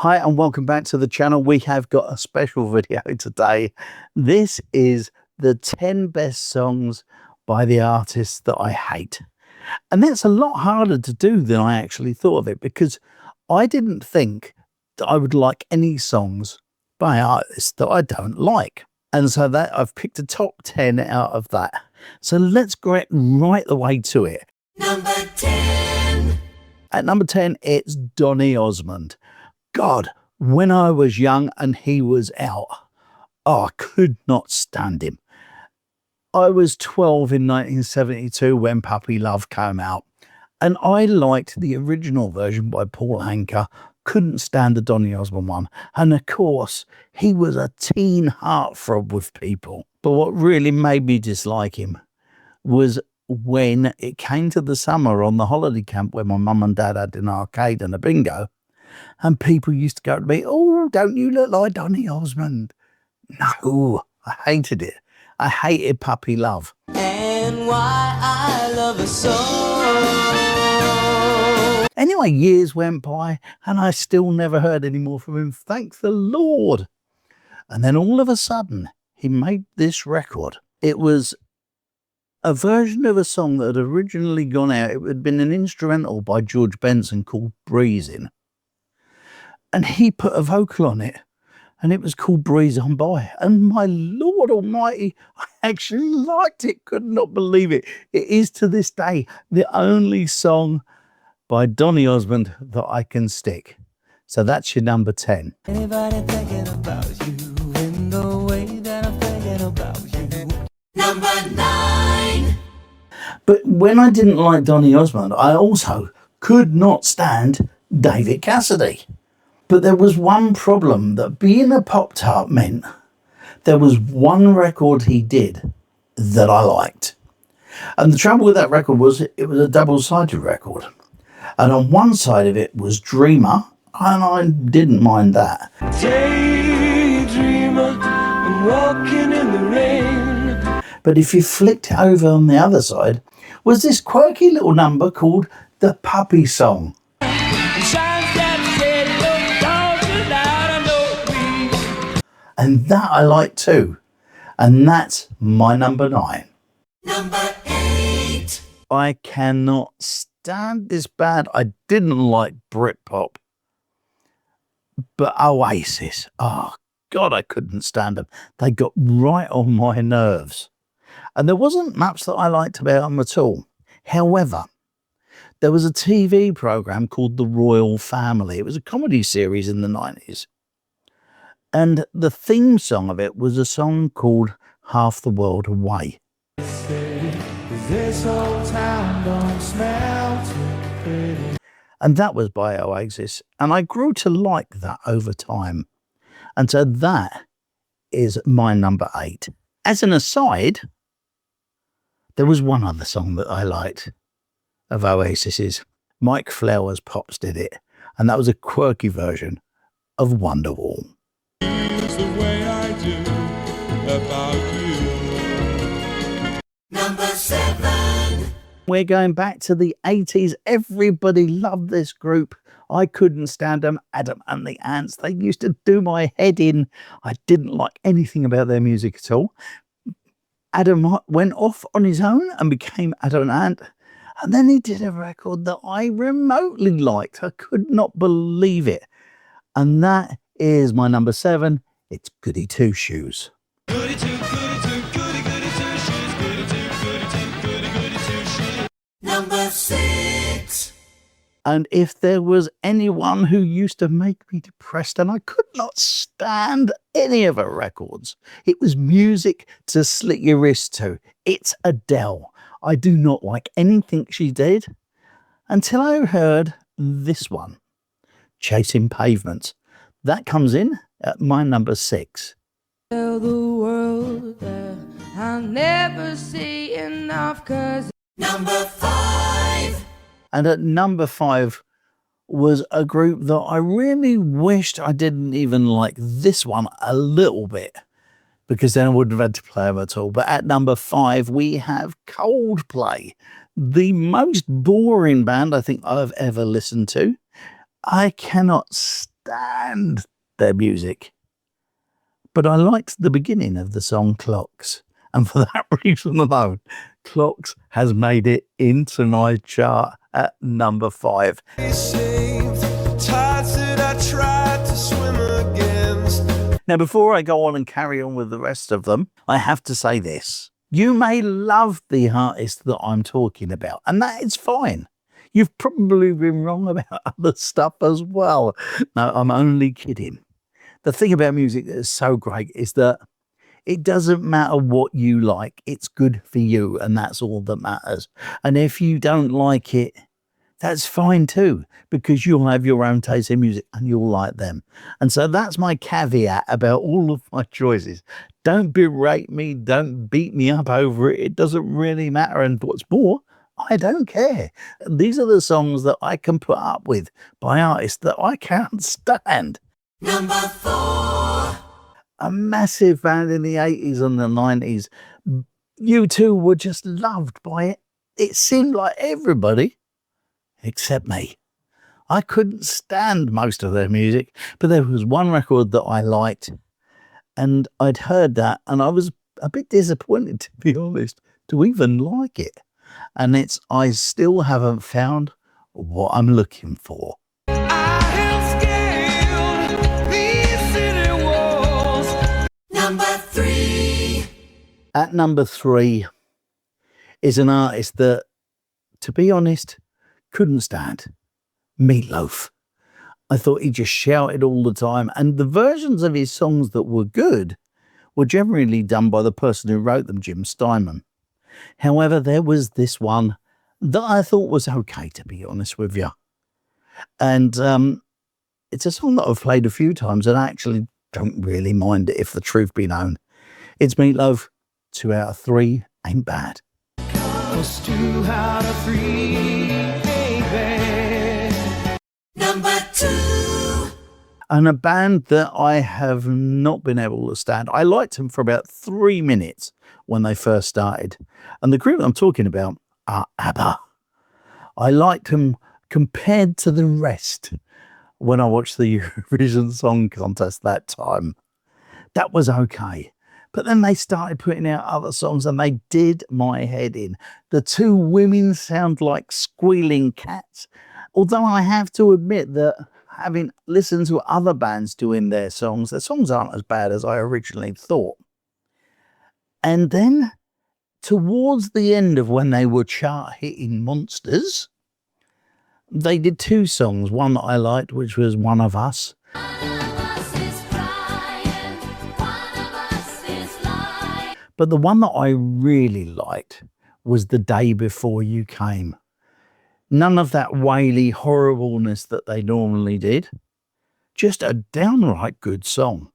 Hi and welcome back to the channel. We have got a special video today. This is the 10 best songs by the artists that I hate. And that's a lot harder to do than I actually thought of it, because I didn't think that I would like any songs by artists that I don't like. And so that I've picked a top 10 out of that. So let's get right the way to it. Number 10. At number 10, it's Donny Osmond. God, when I was young and he was out, I could not stand him. I was 12 in 1972 when Puppy Love came out, and I liked the original version by Paul Anka, couldn't stand the Donny Osmond one, and of course, he was a teen heartthrob with people. But what really made me dislike him was when it came to the summer on the holiday camp where my mum and dad had an arcade and a bingo, and people used to go to me, "Oh, don't you look like Donny Osmond?" No, I hated it. I hated Puppy Love. And why I love her so. Anyway, years went by and I still never heard any more from him, thank the Lord. And then all of a sudden, he made this record. It was a version of a song that had originally gone out. It had been an instrumental by George Benson called Breezin'. And he put a vocal on it, and it was called Breeze On By. And my Lord Almighty, I actually liked it, could not believe it. It is to this day the only song by Donny Osmond that I can stick. So that's your number 10. Anybody thinking about you in the way that I'm thinking about you? Number 9. But when I didn't like Donny Osmond, I also could not stand David Cassidy. But there was one problem, that being a Pop-Tart meant there was one record he did that I liked. And the trouble with that record was it was a double-sided record. And on one side of it was Dreamer, and I didn't mind that. Daydreamer, I'm walking in the rain. But if you flicked it over on the other side, was this quirky little number called The Puppy Song. And that I like too. And that's my number 9. Number 8. I cannot stand this band. I didn't like Britpop. But Oasis, oh God, I couldn't stand them. They got right on my nerves. And there wasn't much that I liked about them at all. However, there was a TV program called The Royal Family. It was a comedy series in the 90s. And the theme song of it was a song called Half the World Away. This whole town don't smell too pretty. And that was by Oasis. And I grew to like that over time. And so that is my number 8. As an aside, there was one other song that I liked of Oasis's. Mike Flowers Pops did it. And that was a quirky version of Wonderwall. The way I do about you. Number 7. We're going back to the 80s. Everybody loved this group. I couldn't stand them. Adam and the Ants. They used to do my head in. I didn't like anything about their music at all. Adam went off on his own and became Adam Ant. And then he did a record that I remotely liked. I could not believe it. And that is my number 7. It's Goody Two Shoes. Goody two, goody two, goody goody two shoes. Goody two, goody two, goody goody two shoes. Number 6. And if there was anyone who used to make me depressed and I could not stand any of her records, it was music to slit your wrist to. It's Adele. I do not like anything she did until I heard this one, Chasing Pavements. That comes in at my number 6. Tell the world that I'll never see enough, 'cause Number 5. And at number 5 was a group that I really wished I didn't even like this one a little bit, because then I wouldn't have had to play them at all. But at number 5, we have Coldplay, the most boring band I think I've ever listened to. I cannot stand stand their music. But I liked the beginning of the song Clocks. And for that reason alone, Clocks has made it into my chart at number 5. Saved tides that I tried to swim against. Now, before I go on and carry on with the rest of them, I have to say this. You may love the artist that I'm talking about, and that is fine. You've probably been wrong about other stuff as well. No, I'm only kidding. The thing about music that is so great is that it doesn't matter what you like. It's good for you, and that's all that matters. And if you don't like it, that's fine too, because you'll have your own taste in music and you'll like them. And so that's my caveat about all of my choices. Don't berate me. Don't beat me up over it. It doesn't really matter. And what's more, I don't care. These are the songs that I can put up with by artists that I can't stand. Number 4. A massive band in the 80s and the 90s. You two were just loved by it. It seemed like everybody, except me. I couldn't stand most of their music, but there was one record that I liked, and I'd heard that, and I was a bit disappointed, to be honest, to even like it. And it's I Still Haven't Found What I'm Looking For. Number 3. At number 3 is an artist that, to be honest, couldn't stand. Meatloaf. I thought he just shouted all the time, and the versions of his songs that were good were generally done by the person who wrote them, Jim Steinman. However, there was this one that I thought was okay, to be honest with you. And it's a song that I've played a few times, and I actually don't really mind it, if the truth be known. It's Meatloaf. 2 out of 3 ain't bad. 'Cause 2 out of 3 ain't bad. Number 2. And a band that I have not been able to stand. I liked them for about 3 minutes when they first started. And the group I'm talking about are ABBA. I liked them compared to the rest when I watched the Eurovision Song Contest that time. That was okay. But then they started putting out other songs and they did my head in. The 2 women sound like squealing cats. Although I have to admit that having listened to other bands doing their songs aren't as bad as I originally thought. And then towards the end of when they were chart-hitting monsters, they did 2 songs. One that I liked, which was One of Us. But the one that I really liked was The Day Before You Came. None of that waily horribleness that they normally did. Just a downright good song.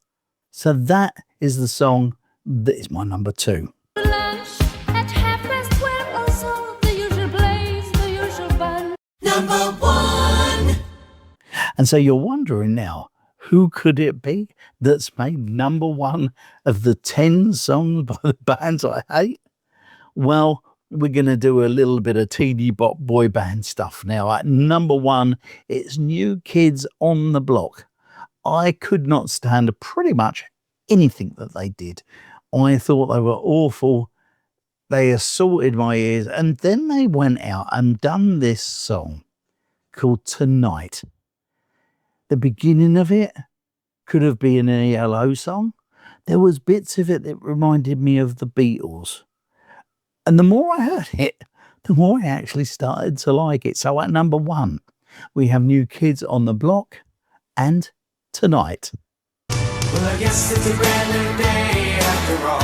So that is the song that is my number 2. Number 1. And so you're wondering now, who could it be that's made number 1 of the 10 songs by the bands I hate? Well, we're going to do a little bit of teeny bop boy band stuff now. At number 1, it's New Kids on the Block. I could not stand pretty much anything that they did. I thought they were awful. They assaulted my ears. And then they went out and done this song called Tonight. The beginning of it could have been an ELO song. There was bits of it that reminded me of the Beatles. And the more I heard it, the more I actually started to like it. So at number 1, we have New Kids on the Block and Tonight. Well, I guess it's a brand new day after all.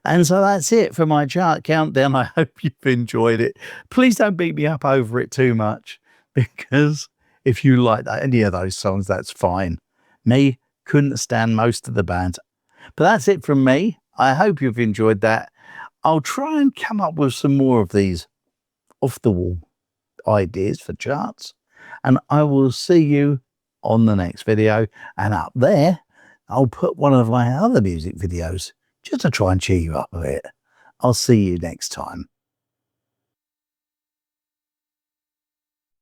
And so that's it for my chart countdown. I hope you've enjoyed it. Please don't beat me up over it too much, because if you like any of those songs, that's fine. Me, couldn't stand most of the bands. But that's it from me. I hope you've enjoyed that. I'll try and come up with some more of these off-the-wall ideas for charts. And I will see you on the next video. And up there, I'll put one of my other music videos just to try and cheer you up a bit. I'll see you next time.